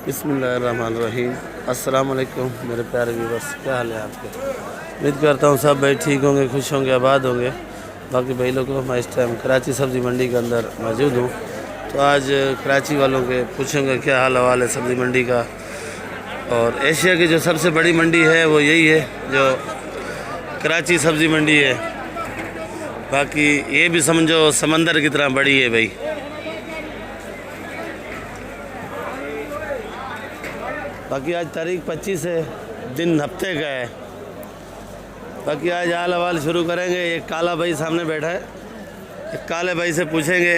बिस्मिल्लाहिर्रहमानिर्रहीम। अस्सलाम वालेकुम मेरे प्यारे व्यूअर्स, क्या हाल है आपके। उम्मीद करता हूँ सब भाई ठीक होंगे, खुश होंगे, आबाद होंगे। बाकी भाई लोगों मैं इस टाइम कराची सब्ज़ी मंडी के अंदर मौजूद हूँ। तो आज कराची वालों के पूछेंगे क्या हाल हवाल है सब्ज़ी मंडी का। और एशिया की जो सबसे बड़ी मंडी है वो यही है जो कराची सब्ज़ी मंडी है। बाकी ये भी समझो समंदर की तरह बड़ी है भाई। बाकी आज तारीख 25 है, दिन हफ्ते का है। बाकी आज हाल हवाल शुरू करेंगे। एक काला भाई सामने बैठा है, एक काले भाई से पूछेंगे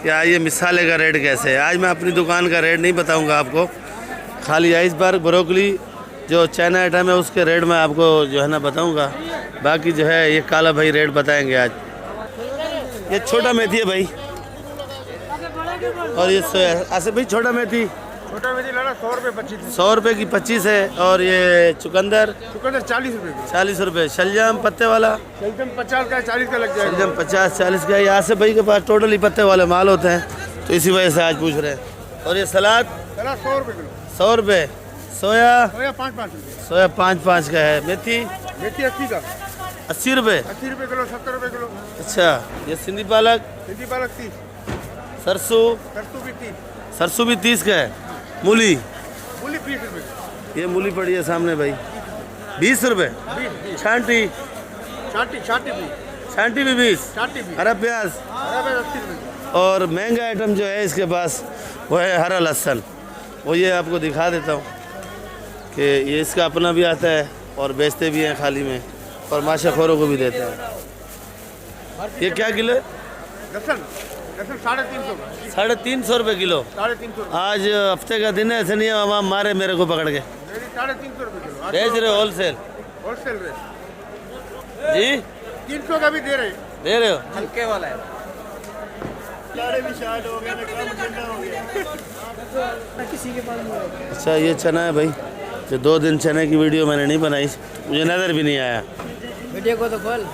कि आज ये मिसाले का रेट कैसे है। आज मैं अपनी दुकान का रेट नहीं बताऊंगा आपको, खाली आइसबर्ग ब्रोकली जो चाइना आइटम है उसके रेट में आपको जो है ना बताऊंगा। बाकी जो है ये काला भाई रेट बताएंगे आज। ये छोटा मेथी है भाई, और ये ऐसे भाई छोटा मेथी लाना 100 रुपये 25। 100 रुपये की 25 है। और ये चुकंदर 40 रुपये की। 40 रुपये। शलजम पत्ते वाला एकदम 50 का है, 40 का लग जाएगा। शलजम 50-40 का। यहाँ से भाई के पास टोटल ही पत्ते वाले माल होते हैं, तो इसी वजह से आज पूछ रहे हैं। और ये सलाद 100 रुपये किलो। 100 रुपये। सोया 5-5 रुपये। सोया 5-5 का है। मेथी 80 का। 80 रुपये। 80 रुपये किलो, 70 रुपये किलो। अच्छा, ये सिंधी पालक 30। सरसों भी 30। सरसों भी 30 का है। मूली 20 रुपये। ये मूली पड़ी है सामने भाई 20 रुपये। 20। छांटी छांटी भी 20। भी। हरा प्याज 80 रुपये। और महंगा आइटम जो है इसके पास वो है हरा लहसुन। वो ये आपको दिखा देता हूँ कि ये इसका अपना भी आता है और बेचते भी हैं खाली में, और माशाखोरों को भी देते हैं। ये क्या किलो है? लहसुन 350 का। 350 रुपये किलो। 350। आज हफ्ते का दिन है, ऐसे नहीं है वहाँ मारे मेरे को पकड़ के। 350 रुपये किलो बेच रहे हो होलसेल रेट जी? 300 का भी दे रहे हो? हल्के वाला है। अच्छा, ये चना है भाई। जो 2 दिन चने की वीडियो मैंने नहीं बनाई, मुझे नज़र भी नहीं आया वीडियो को तो खोल।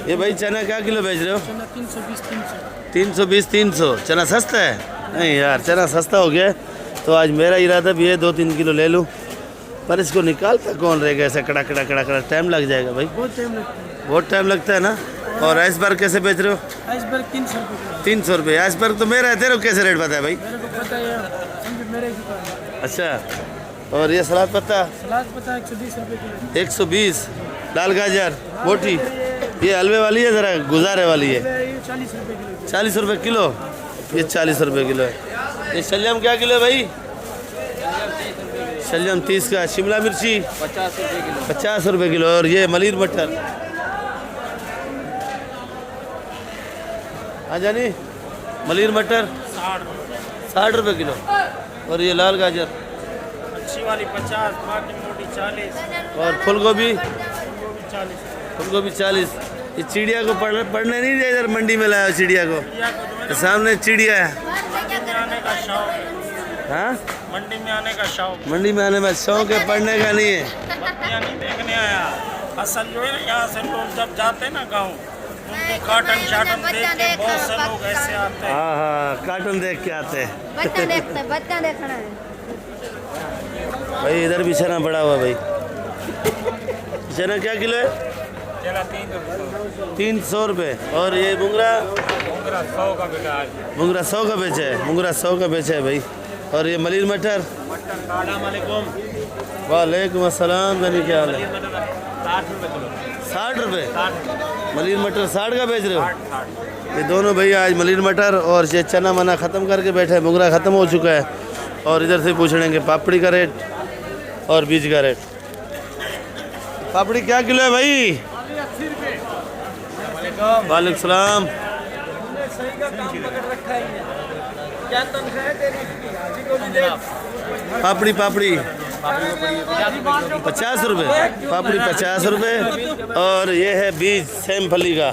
ये भाई चना क्या किलो बेच रहे हो? 320। 300 चना सस्ता है? नहीं यार, चना सस्ता हो गया है। तो आज मेरा इरादा भी है 2-3 किलो ले लूँ, पर इसको निकालता कौन रहेगा ऐसे कड़ा टाइम लग जाएगा भाई। बहुत टाइम लगता है ना। और आइसबर्ग कैसे बेच रहे हो? आइसबर्ग 300 रुपये। 300 रुपये। आइसबर्ग तो मेरा है, तेरे को कैसे रेट पता है भाई? मेरे को पता है, मेरे ही दुकान है। अच्छा, और ये सलाद पत्ता 120 रुपये किलो। 120। लाल गाजर बोटी ये हलवे वाली है, ज़रा गुजारे वाली है। 40 रुपये किलो। 40 रुपये किलो। ये 40 रुपये किलो है। ये शलजम क्या किलो है भाई? शलजम 30 का। शिमला मिर्ची 50 रुपये किलो। 50 रुपये किलो। और ये मलिर मटर हाँ जानी मलिर मटर 60 रुपये किलो। और ये लाल गाजर अच्छी वाली 50, बाकी मोटी 40। और फूल गोभी 40। फूलगोभी 40। ये चिड़िया को पढ़ने नहीं दिया, इधर मंडी में लाया चिड़िया को। तो सामने चिड़िया है। आने का शौक। हाँ, मंडी में आने का शौक। मंडी में आने में शौक है, पढ़ने का नहीं है। बत्तियाँ नहीं देखने आया। असल जो है ना, यहाँ से लोग जब जाते हैं ना गाँव, उनको कार्टन शाटन देख के बहुत से लोग ऐसे आते हैं। हाँ, कार्टून देख के आते हैं। बच्चा देखना है भाई इधर भी चना पड़ा हुआ भाई। चना क्या किलो है? चला 300। 300 रुपये। और ये मुंगरा 100 का बेटा आज। मुंगरा 100 का बेचा है। मुंगरा 100 का बेचा है भाई। और ये मलिर मटर वालेकुम अस्सलाम। यानी क्या हाल है? 60 रुपये किलो। 60 रुपये। मलिर मटर 60 का बेच रहे हो? ये दोनों भैया आज मलिर मटर और ये चना मना ख़त्म करके बैठे हैं। मुंगरा ख़त्म हो चुका है। और इधर से पूछ लेंगे पापड़ी का रेट और बीज का रेट। पापड़ी क्या किलो है भाई? वालेकुम सलाम। पापड़ी 50 रुपये। पापड़ी 50 रुपये। और ये है बीज सेम फली का,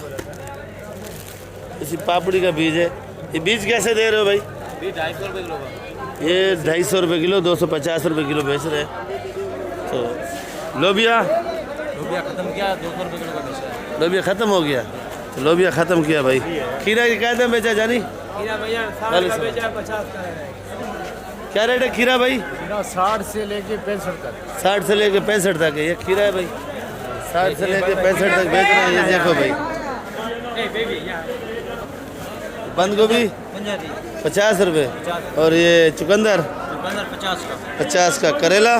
इसी पापड़ी का बीज है। ये बीज कैसे दे रहे हो भाई? 250 रुपये किलो का। ये 250 रुपये किलो, 250 रुपये किलो बेच रहे हैं। तो लोबिया खत्म किया, 200 रुपये किलो का बेचा है। लोबिया ख़त्म हो गया। तो लोबिया ख़त्म किया भाई। खीरा की क्या दाम बेचा जानी? खीरा भैया 40 60 का बेचा 50 का है। क्या रेट है खीरा भाई? 60 से लेके 65 तक। 60 से लेके 65 तक है ये खीरा है भाई। 60 से लेके 65 तक बेच रहे हैं ये देखो भाई। बंद गोभी 50 रुपये और ये चुकंदर 50 का। करेला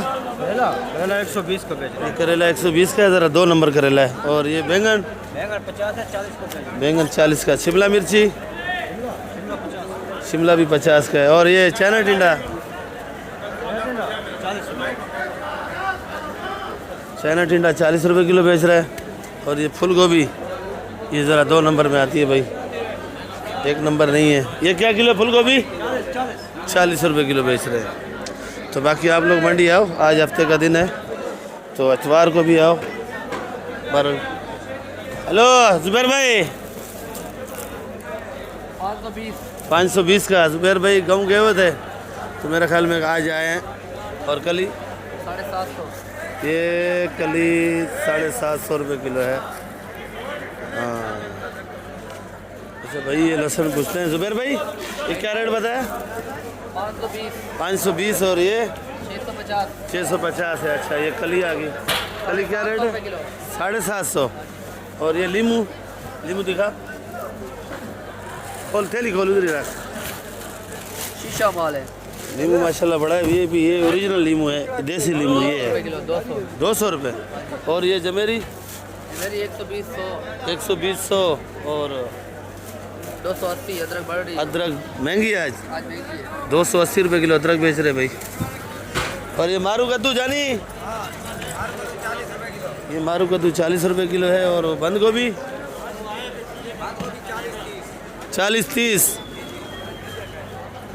120 का बेच रहे ये करेला 120 का है, ज़रा 2 नंबर करेला है। और ये बैंगन हैं। 50 है 40 का बेच बैंगन 40 का। शिमला मिर्ची शिमला भी 50 का है। और ये चाइना टिंडा 40 रुपये। चाइना टिंडा 40 रुपये किलो बेच रहा है। और ये फूल गोभी ये ज़रा 2 नंबर में आती है भाई, 1 नंबर नहीं है। ये क्या किलो फूल गोभी? 40 रुपये किलो बेच रहे हैं। तो बाकी आप लोग मंडी आओ, आज हफ्ते का दिन है तो इतवार को भी आओ। हेलो जुबैर भाई 520 का। जुबैर भाई गाँव गए हुए थे तो मेरे ख्याल में आज आए हैं। और कली 750। ये कली 750 रुपये किलो है। हाँ अच्छा भाई ये लहसुन पूछते हैं जुबैर भाई ये क्या रेट बताया? 520 और ये 650 है। अच्छा ये कली आ गई। कली क्या रेट है? 750। और ये लीमू दिखा खोल थैली खोल उधर ही रख। शीशा माल है। लीमू माशाल्लाह बड़ा है। ये भी ये ओरिजिनल लीमू है, देसी लीमू ये है। 200 रुपये। और ये जमेरी 120 और 280। अदरक बढ़ रही अदरक महंगी है आज महंगी है। 280 रुपये किलो अदरक बेच रहे भाई। और ये मारू कद्दू जानी ये मारू कद्दू 40 रुपये किलो है। और बंद गोभी 40-30।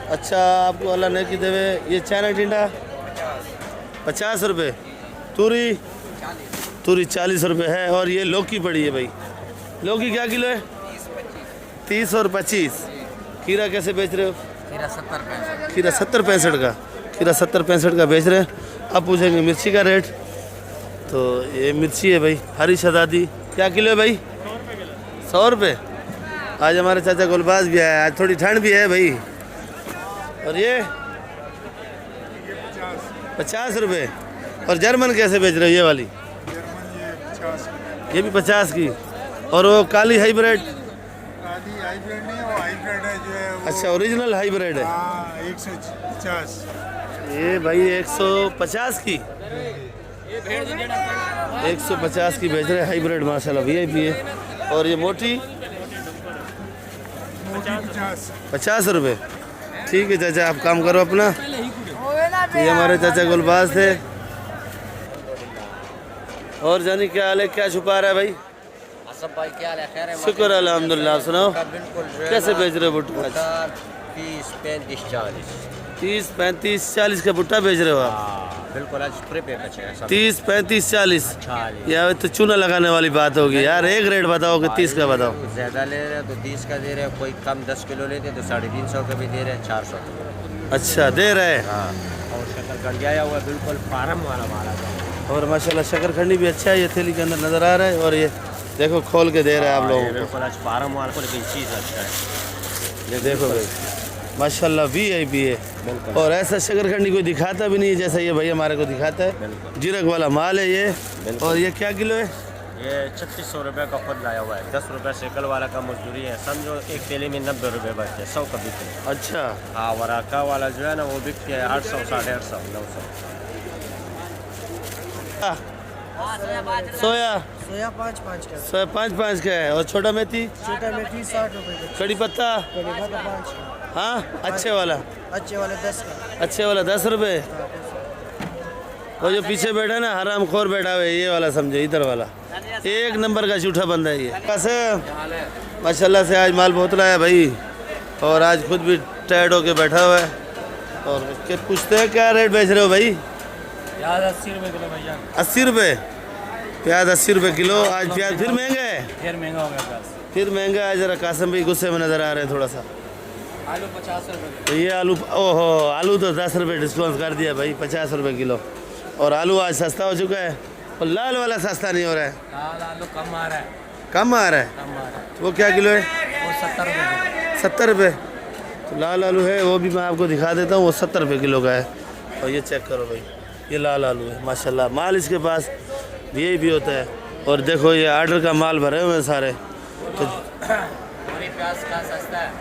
अच्छा आपको अल्लाह ने की देवे। ये चाइना टिंडा 50 रुपये। तूरी 40 रुपये है। और ये लौकी पड़ी है भाई। लौकी क्या किलो है? 30 और 25। खीरा कैसे बेच रहे हो? खीरा 70 खीरा 70-65 का। खीरा 70-65 का बेच रहे हैं। अब पूछेंगे मिर्ची का रेट। तो ये मिर्ची है भाई हरी शहजादी क्या किलो है भाई? 100 रुपये। आज हमारे चाचा गुलबाज भी आया, आज थोड़ी ठंड भी है भाई। और ये 50 रुपये। और जर्मन कैसे बेच रहे हो? ये वाली ये भी 50 की। और वो काली हाइब्रिड हाइब्रिड नहीं वो हाइब्रिड है जो है वो अच्छा ओरिजिनल हाइब्रिड है। 150। ये भाई 150 की 150 की बेच रहे हैं हाइब्रिड माशाल्लाह वीआईपी है। और ये मोटी 50 रुपये। ठीक है चाचा आप काम करो अपना। तो ये हमारे चाचा गुलबाज थे। और जानी क्या हाल है? क्या छुपा रहा है भाई? सब भाई क्या हाल है? खैर है? शुक्र अल्हम्दुलिल्लाह। आप सुनाओ बिल्कुल कैसे बेच रहे हो भुट्टा? 30 35 40। 30 35 40 का भुट्टा बेच रहे हो आप? बिल्कुल आज पूरे पे बचे हैं सब। 30 35 40 यार तो चूना लगाने वाली बात होगी यार। एक रेट बताओ कि 30 का बताओ। ज़्यादा ले रहे हैं तो 30 का दे रहे हैं। कोई कम 10 किलो लेते हैं तो 350 का भी दे रहे हैं। 400 का। अच्छा दे रहे हैं। हाँ और शकरकंद आया हुआ बिल्कुल फार्म वाला माल। और माशाल्लाह शकरखंडी भी अच्छा है। ये थैली के अंदर नज़र आ रहा है। और ये देखो खोल के दे रहे हैं आप लोगों को। बिल्कुल आज फार्म वाला को लेकिन चीज़ अच्छा है। ये देखो भाई माशाल्लाह वीआईपी है। और ऐसा शकरखंडी कोई दिखाता भी नहीं है जैसा ये भाई हमारे को दिखाता है। जीरक वाला माल है ये। और ये क्या किलो है? ये 3600 रुपये का खुद लाया हुआ है। 10 रुपये सेकल वाला का मजदूरी है। समझो एक थैली में 90 रुपये बचते हैं। 100 का बिकते हैं। अच्छा हाँ वराका वाला जो है ना वो बिकते हैं 800 850 900। सोया 5 का। सोया 5 का है। और छोटा मेथी छोटा मेथी 60 रुपये का। कड़ी पत्ता 5 हाँ अच्छे वाला 10 का। अच्छे वाला 10 रुपये। और जो पीछे बैठा है ना हराम खोर बैठा हुआ है ये वाला समझो इधर वाला 1 नंबर का झूठा बंदा है ये। कैसे माशाल्लाह से आज माल बहुत लाया भाई। और आज खुद भी टायर्ड होके बैठा हुआ है। और उसके पूछते हैं क्या रेट बेच रहे हो भाई? प्याज 80 रुपये किलो भैया। 80 रुपये प्याज 80 रुपये किलो। आज प्याज फिर महंगा है। फिर महंगा हो गया प्याज। फिर महंगा है। जरा कासम भाई गुस्से में नज़र आ रहे हैं थोड़ा सा। आलू 50 रुपये। तो ये आलू ओहो आलू तो 10 रुपये डिस्काउंट कर दिया भाई 50 रुपये किलो। और आलू आज सस्ता हो चुका है। और लाल वाला सस्ता नहीं हो रहा है। लाल आलू कम आ रहा है। कम आ रहा है। कम आ रहा है। वो क्या किलो है? वो 70 रुपये। 70 रुपये। तो लाल आलू है वो भी मैं आपको दिखा देता हूँ, वो 70 रुपये किलो का है। और ये चेक करो भाई, ये लाल आलू है माशाल्लाह। माल इसके पास यही भी होता है। और देखो ये ऑर्डर का माल भरे हुए हैं सारे। तो बोरी प्याज का सस्ता है,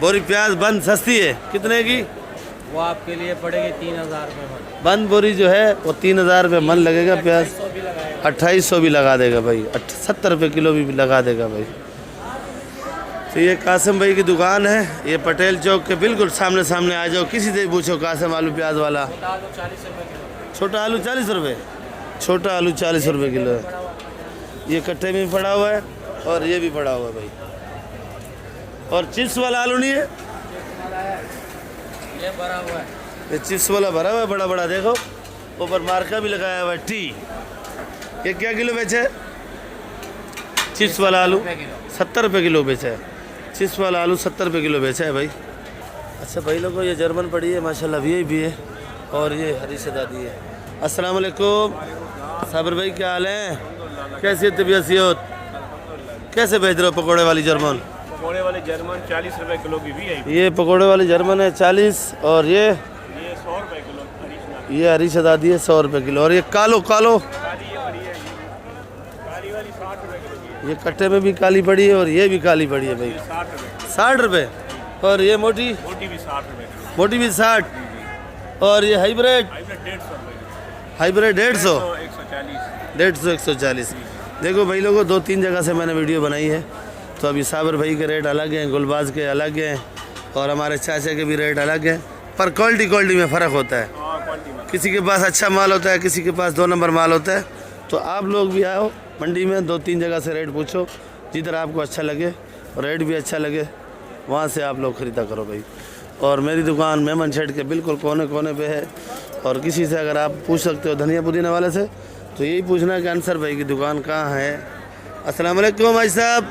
बोरी प्याज बंद सस्ती है, कितने की? वो आपके लिए पड़ेगी 3000 रुपये मन। बंद बोरी जो है वो 3000 रुपये मन लगेगा। प्याज 200 भी लगाएगा। 2800 भी लगा देगा भाई, 70 रुपये किलो भी लगा देगा भाई। तो ये कासिम भाई की दुकान है, ये पटेल चौक के बिल्कुल सामने सामने आ जाओ, किसी से भी पूछो कासिम आलू प्याज वाला। आलू 40 रुपये किलो। छोटा आलू 40 रुपये, छोटा आलू 40 रुपये किलो है। ये कट्टे में पड़ा हुआ है और ये भी पड़ा हुआ है भाई। और चिप्स वाला आलू नहीं है, ये भरा हुआ है, ये चिप्स वाला भरा हुआ है बड़ा बड़ा, देखो ऊपर मार्का भी लगाया हुआ है टी। ये क्या किलो बेचा है? चिप्स वाला आलू 70 रुपये किलो बेचा है। चिप्स वाला आलू 70 रुपये किलो बेचा है भाई। अच्छा भाई लोगों, ये जर्मन पड़ी है माशाल्लाह, वी भी है। और ये हरी सदादी है। अस्सलाम वालेकुम साबिर भाई, क्या हाल है? कैसी है तबीयत सेहत? कैसे भेज रहे हो पकौड़े वाली जर्मन? पकौड़े वाले जर्मन 40 रुपए किलो की भी है। ये पकौड़े वाली जर्मन है 40, और ये 100 रुपए किलो। ये हरी सदादी है 100 रुपये किलो। और ये कालो कालो काली ये बड़ी है, काली वाली 60 रुपए किलो की ये कट्टे में भी काली पड़ी है और ये भी काली पड़ी है भाई, 60 रुपए। 60 रुपये। और ये मोटी मोटी भी 60 रुपए किलो। मोटी भी 60। और ये हाइब्रिड हाइब्रिड 150 रुपए किलो। हाइब्रिड 150 140। 150 140। देखो भाई लोगों, 2-3 जगह से मैंने वीडियो बनाई है। तो अभी साबिर भाई के रेट अलग हैं, गुलबाज के अलग हैं, और हमारे चाचा के भी रेट अलग हैं। पर क्वालिटी में फ़र्क होता है। हाँ, क्वालिटी में। किसी के पास अच्छा माल होता है, किसी के पास 2 नंबर माल होता है। तो आप लोग भी आओ मंडी में, 2-3 जगह से रेट पूछो, जिधर आपको अच्छा लगे और रेट भी अच्छा लगे वहाँ से आप लोग ख़रीदा करो भाई। और मेरी दुकान मेमन शेड के बिल्कुल कोने कोने पे है। और किसी से अगर आप पूछ सकते हो धनिया पुदीना वाले से, तो यही पूछना कि अंसर भाई की दुकान कहाँ है। अस्सलाम वालेकुम हाजी साहब।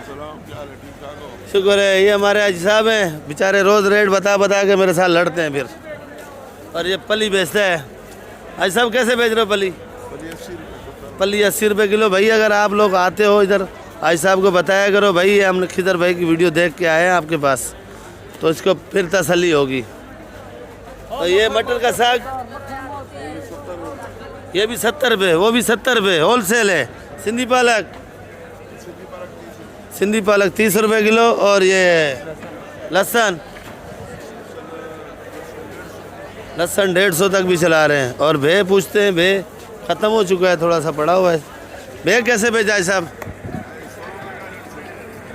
शुक्र है, ये हमारे हाजी साहब हैं, बेचारे रोज़ रेट बता बता के मेरे साथ लड़ते हैं फिर। और ये पली बेचता है। हाजी साहब कैसे बेच रहे हो पली? पली 80 रुपये किलो। भाई अगर आप लोग आते हो इधर, हाजी साहब को बताया करो भाई ये हमने खिदर भाई की वीडियो देख के आए हैं आपके पास, तो इसको फिर तसल्ली होगी। और ये मटर का साग, ये भी 70 रुपये, वो भी 70 रुपये, होल सेल है। सिंधी पालक 30 रुपये किलो। और ये लहसुन 150 तक भी चला रहे हैं। और भे पूछते हैं, भे ख़त्म हो चुका है, थोड़ा सा पड़ा हुआ है। भे कैसे बेचा है साहब?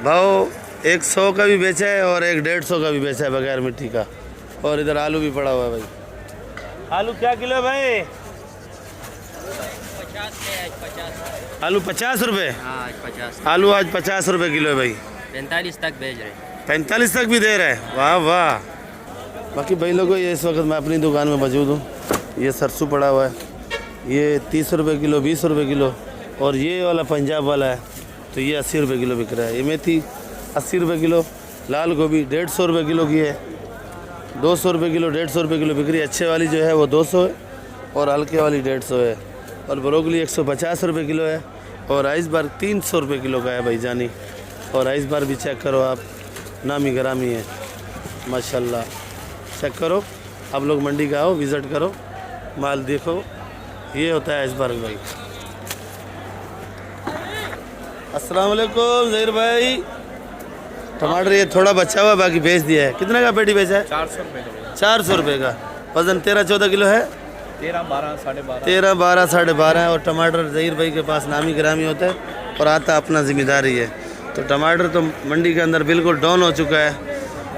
भाव 100 का भी बेचा है और 150 का भी बेचा है बगैर मिट्टी का। और इधर आलू भी पड़ा हुआ है भाई। आलू क्या किलो है भाई? 50। आलू 50 रुपये। हाँ 50। आलू आज 50 रुपये किलो है भाई। 45 तक भेज रहे। 45 तक भी दे रहे हैं, वाह वाह। बाकी भाई लोगों, ये इस वक्त मैं अपनी दुकान में मौजूद हूँ। ये सरसों पड़ा हुआ है, ये 30 रुपये किलो, 20 रुपये किलो। और ये वाला पंजाब वाला है, तो ये 80 रुपये किलो बिक रहा है। ये मेथी 80 रुपये किलो। लाल गोभी 150 रुपये किलो की है, 200 रुपये किलो, 150 रुपये किलो बिक रही है। अच्छे वाली जो है वो 200 है और हल्के वाली 150 है। और ब्रोकली 150 रुपये किलो है। और आइसबर्ग 300 रुपये किलो का है भाई जानी। और आइसबर्ग भी चेक करो आप, नामी गरामी है माशाल्लाह। चेक करो, आप लोग मंडी का आओ, विज़िट करो, माल देखो। ये होता है आइसबर्ग भाई। अस्सलाम वालेकुम ज़हीर भाई। टमाटर ये थोड़ा बचा हुआ, बाकी बेच दिया है। कितने का पेटी बेचा है? 400 रुपए किलो। 400 रुपये का। वज़न 13-14 किलो है। 13, 12, 12.5। 13, 12, 12.5 है। और टमाटर ज़हीर भाई के पास नामी ग्रामी होता है और आता अपना ज़िम्मेदारी है। तो टमाटर तो मंडी के अंदर बिल्कुल डाउन हो चुका है।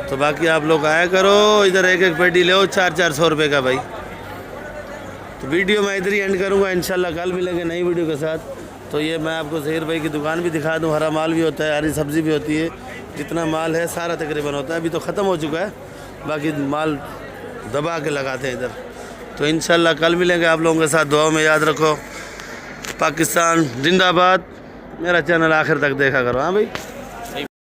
तो बाकी आप लोग आया करो इधर, एक एक पेटी ले 400 रुपये का भाई। तो वीडियो मैं इधर ही एंड करूँगा, इंशाल्लाह कल मिलेंगे नई वीडियो के साथ। तो ये मैं आपको ज़हीर भाई की दुकान भी दिखा दूँ। हरा माल भी होता है, हरी सब्ज़ी भी होती है, जितना माल है सारा तकरीबन होता है। अभी तो ख़त्म हो चुका है, बाकी माल दबा के लगाते हैं इधर। तो इंशाल्लाह कल मिलेंगे आप लोगों के साथ। दुआ में याद रखो, पाकिस्तान जिंदाबाद। मेरा चैनल आखिर तक देखा करो। हाँ भाई।